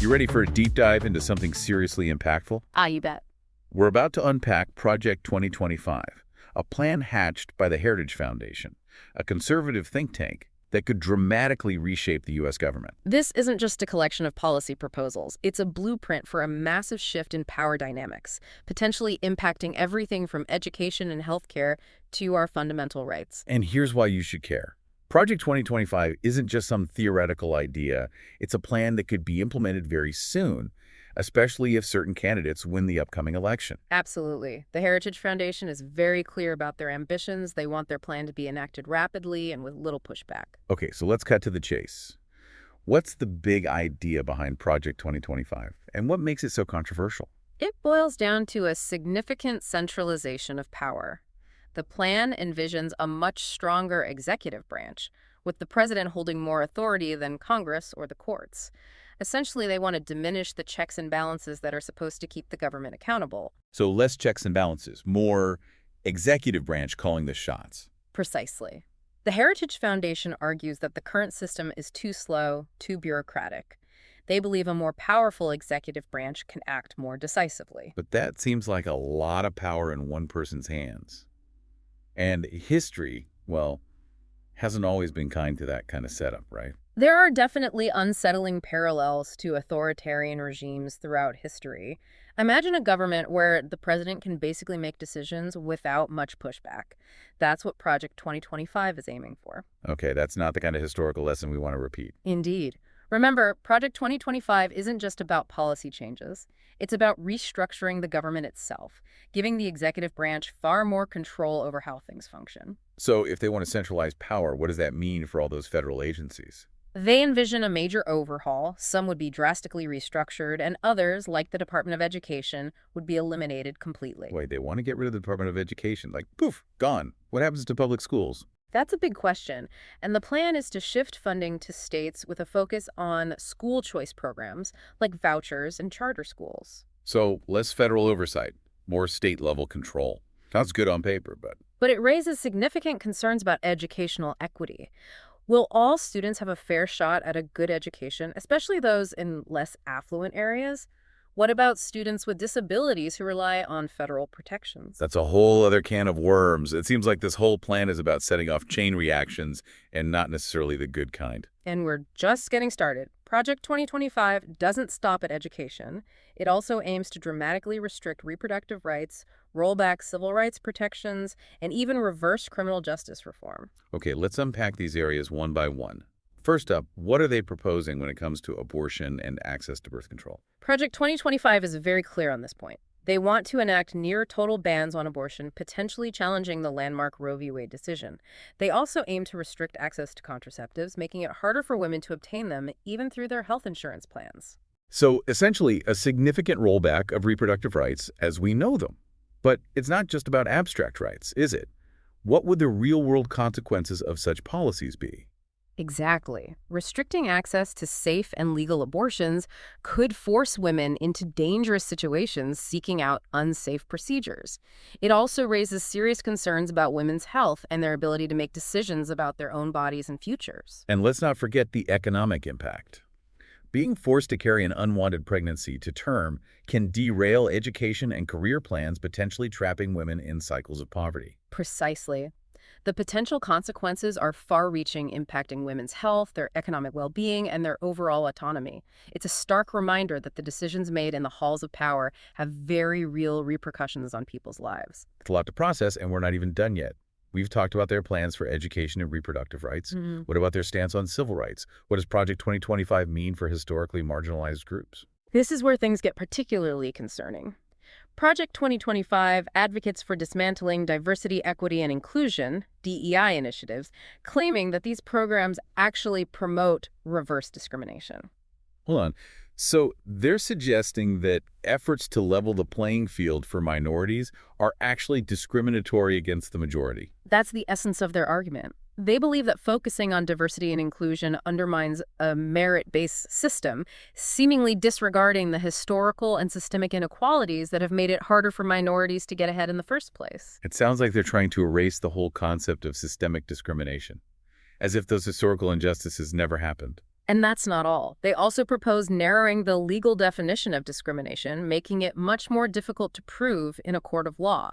You ready for a deep dive into something seriously impactful? You bet. We're about to unpack Project 2025, a plan hatched by the Heritage Foundation, a conservative think tank that could dramatically reshape the U.S. government. This isn't just a collection of policy proposals. It's a blueprint for a massive shift in power dynamics, potentially impacting everything from education and healthcare to our fundamental rights. And here's why you should care. Project 2025 isn't just some theoretical idea. It's a plan that could be implemented very soon, especially if certain candidates win the upcoming election. Absolutely. The Heritage Foundation is very clear about their ambitions. They want their plan to be enacted rapidly and with little pushback. Okay, so let's cut to the chase. What's the big idea behind Project 2025, and what makes it so controversial? It boils down to a significant centralization of power. The plan envisions a much stronger executive branch, with the president holding more authority than Congress or the courts. Essentially, they want to diminish the checks and balances that are supposed to keep the government accountable. So less checks and balances, more executive branch calling the shots. Precisely. The Heritage Foundation argues that the current system is too slow, too bureaucratic. They believe a more powerful executive branch can act more decisively. But that seems like a lot of power in one person's hands. And history, well, hasn't always been kind to that kind of setup, right? There are definitely unsettling parallels to authoritarian regimes throughout history. Imagine a government where the president can basically make decisions without much pushback. That's what Project 2025 is aiming for. Okay, that's not the kind of historical lesson we want to repeat. Indeed. Remember, Project 2025 isn't just about policy changes. It's about restructuring the government itself, giving the executive branch far more control over how things function. So if they want to centralize power, what does that mean for all those federal agencies? They envision a major overhaul. Some would be drastically restructured, and others, like the Department of Education, would be eliminated completely. Wait, they want to get rid of the Department of Education. Like, poof, gone. What happens to public schools? That's a big question, and the plan is to shift funding to states with a focus on school choice programs like vouchers and charter schools. So less federal oversight, more state-level control. Sounds good on paper, but... But it raises significant concerns about educational equity. Will all students have a fair shot at a good education, especially those in less affluent areas? What about students with disabilities who rely on federal protections? That's a whole other can of worms. It seems like this whole plan is about setting off chain reactions and not necessarily the good kind. And we're just getting started. Project 2025 doesn't stop at education. It also aims to dramatically restrict reproductive rights, roll back civil rights protections, and even reverse criminal justice reform. Okay, let's unpack these areas one by one. First up, what are they proposing when it comes to abortion and access to birth control? Project 2025 is very clear on this point. They want to enact near-total bans on abortion, potentially challenging the landmark Roe v. Wade decision. They also aim to restrict access to contraceptives, making it harder for women to obtain them, even through their health insurance plans. So, essentially, a significant rollback of reproductive rights as we know them. But it's not just about abstract rights, is it? What would the real-world consequences of such policies be? Exactly. Restricting access to safe and legal abortions could force women into dangerous situations seeking out unsafe procedures. It also raises serious concerns about women's health and their ability to make decisions about their own bodies and futures. And let's not forget the economic impact. Being forced to carry an unwanted pregnancy to term can derail education and career plans, potentially trapping women in cycles of poverty. Precisely. The potential consequences are far-reaching, impacting women's health, their economic well-being, and their overall autonomy. It's a stark reminder that the decisions made in the halls of power have very real repercussions on people's lives. It's a lot to process, and we're not even done yet. We've talked about their plans for education and reproductive rights. What about their stance on civil rights? What does Project 2025 mean for historically marginalized groups? This is where things get particularly concerning. Project 2025 advocates for dismantling diversity, equity, and inclusion, DEI initiatives, claiming that these programs actually promote reverse discrimination. Hold on. So they're suggesting that efforts to level the playing field for minorities are actually discriminatory against the majority. That's the essence of their argument. They believe that focusing on diversity and inclusion undermines a merit-based system, seemingly disregarding the historical and systemic inequalities that have made it harder for minorities to get ahead in the first place. It sounds like they're trying to erase the whole concept of systemic discrimination, as if those historical injustices never happened. And that's not all. They also propose narrowing the legal definition of discrimination, making it much more difficult to prove in a court of law.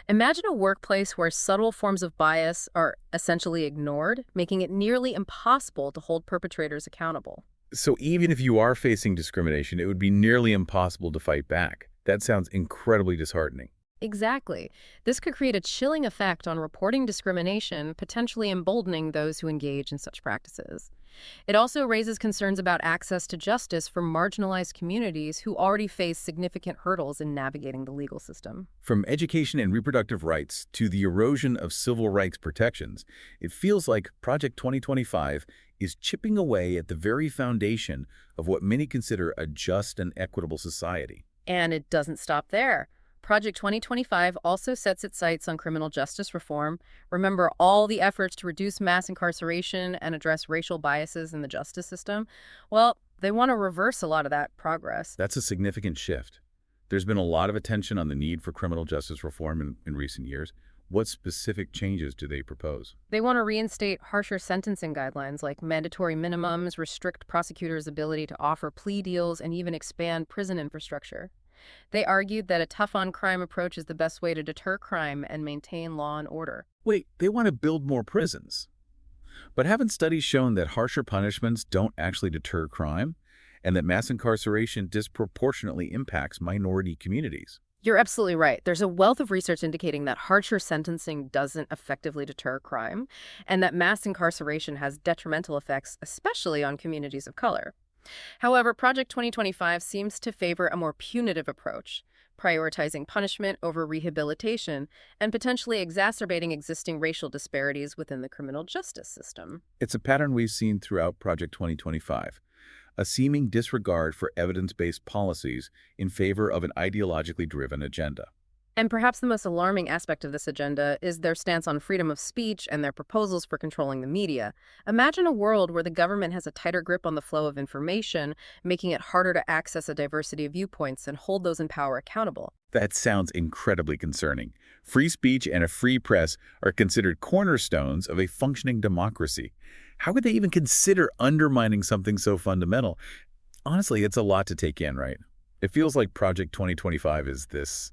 Imagine a workplace where subtle forms of bias are essentially ignored, making it nearly impossible to hold perpetrators accountable. So even if you are facing discrimination, it would be nearly impossible to fight back. That sounds incredibly disheartening. Exactly. This could create a chilling effect on reporting discrimination, potentially emboldening those who engage in such practices. It also raises concerns about access to justice for marginalized communities who already face significant hurdles in navigating the legal system. From education and reproductive rights to the erosion of civil rights protections, it feels like Project 2025 is chipping away at the very foundation of what many consider a just and equitable society. And it doesn't stop there. Project 2025 also sets its sights on criminal justice reform. Remember all the efforts to reduce mass incarceration and address racial biases in the justice system? Well, they want to reverse a lot of that progress. That's a significant shift. There's been a lot of attention on the need for criminal justice reform in recent years. What specific changes do they propose? They want to reinstate harsher sentencing guidelines like mandatory minimums, restrict prosecutors' ability to offer plea deals, and even expand prison infrastructure. They argued that a tough-on-crime approach is the best way to deter crime and maintain law and order. Wait, they want to build more prisons. But haven't studies shown that harsher punishments don't actually deter crime, and that mass incarceration disproportionately impacts minority communities? You're absolutely right. There's a wealth of research indicating that harsher sentencing doesn't effectively deter crime, and that mass incarceration has detrimental effects, especially on communities of color. However, Project 2025 seems to favor a more punitive approach, prioritizing punishment over rehabilitation and potentially exacerbating existing racial disparities within the criminal justice system. It's a pattern we've seen throughout Project 2025, a seeming disregard for evidence-based policies in favor of an ideologically driven agenda. And perhaps the most alarming aspect of this agenda is their stance on freedom of speech and their proposals for controlling the media. Imagine a world where the government has a tighter grip on the flow of information, making it harder to access a diversity of viewpoints and hold those in power accountable. That sounds incredibly concerning. Free speech and a free press are considered cornerstones of a functioning democracy. How could they even consider undermining something so fundamental? Honestly, it's a lot to take in, right? It feels like Project 2025 is this,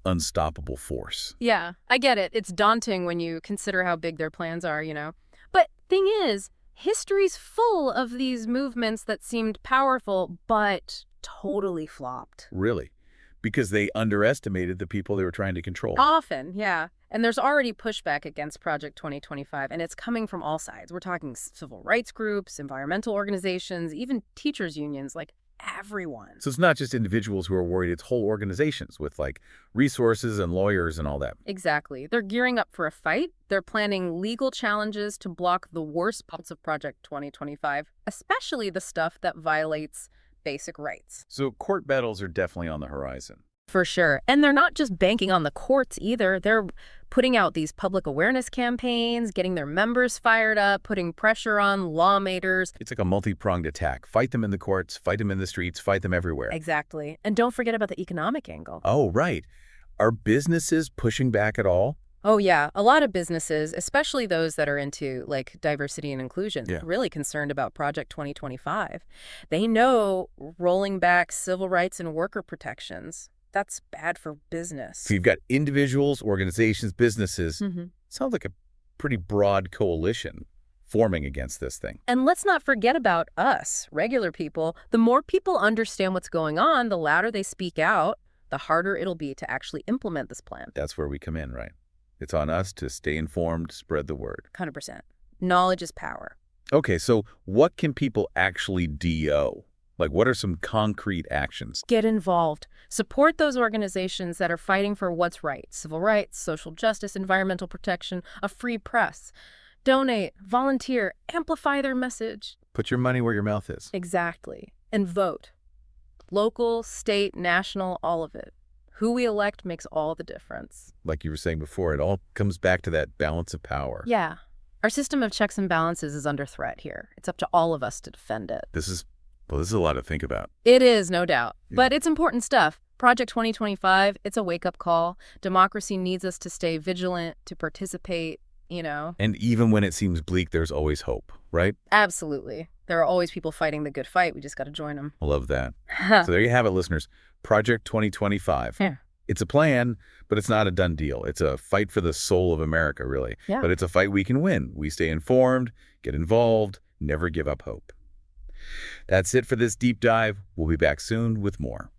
unstoppable force. Yeah, I get it. It's daunting when you consider how big their plans are, But thing is, history's full of these movements that seemed powerful, but totally flopped. Really? Because they underestimated the people they were trying to control. Often, yeah. And there's already pushback against Project 2025, and it's coming from all sides. We're talking civil rights groups, environmental organizations, even teachers' unions, everyone. So it's not just individuals who are worried, it's whole organizations with resources and lawyers and all that. Exactly. They're gearing up for a fight. They're planning legal challenges to block the worst parts of Project 2025, especially the stuff that violates basic rights. So court battles are definitely on the horizon. For sure. And they're not just banking on the courts either. They're putting out these public awareness campaigns, getting their members fired up, putting pressure on lawmakers. It's like a multi-pronged attack. Fight them in the courts, fight them in the streets, fight them everywhere. Exactly. And don't forget about the economic angle. Oh, right. Are businesses pushing back at all? Oh, yeah. A lot of businesses, especially those that are into diversity and inclusion, really concerned about Project 2025. They know rolling back civil rights and worker protections, that's bad for business. So you've got individuals, organizations, businesses. Sounds like a pretty broad coalition forming against this thing. And let's not forget about us, regular people. The more people understand what's going on, the louder they speak out, the harder it'll be to actually implement this plan. That's where we come in, right? It's on us to stay informed, spread the word. 100%. Knowledge is power. Okay, so what can people actually do? What are some concrete actions? Get involved. Support those organizations that are fighting for what's right. Civil rights, social justice, environmental protection, a free press. Donate, volunteer, amplify their message. Put your money where your mouth is. Exactly. And vote. Local, state, national, all of it. Who we elect makes all the difference. Like you were saying before, it all comes back to that balance of power. Yeah. Our system of checks and balances is under threat here. It's up to all of us to defend it. This is a lot to think about. It is, no doubt. Yeah. But it's important stuff. Project 2025, it's a wake-up call. Democracy needs us to stay vigilant, to participate, fight. And even when it seems bleak, there's always hope, right? Absolutely. There are always people fighting the good fight. We just got to join them. I love that. So there you have it, listeners. Project 2025. Yeah. It's a plan, but it's not a done deal. It's a fight for the soul of America, really. Yeah. But it's a fight we can win. We stay informed, get involved, never give up hope. That's it for this deep dive. We'll be back soon with more.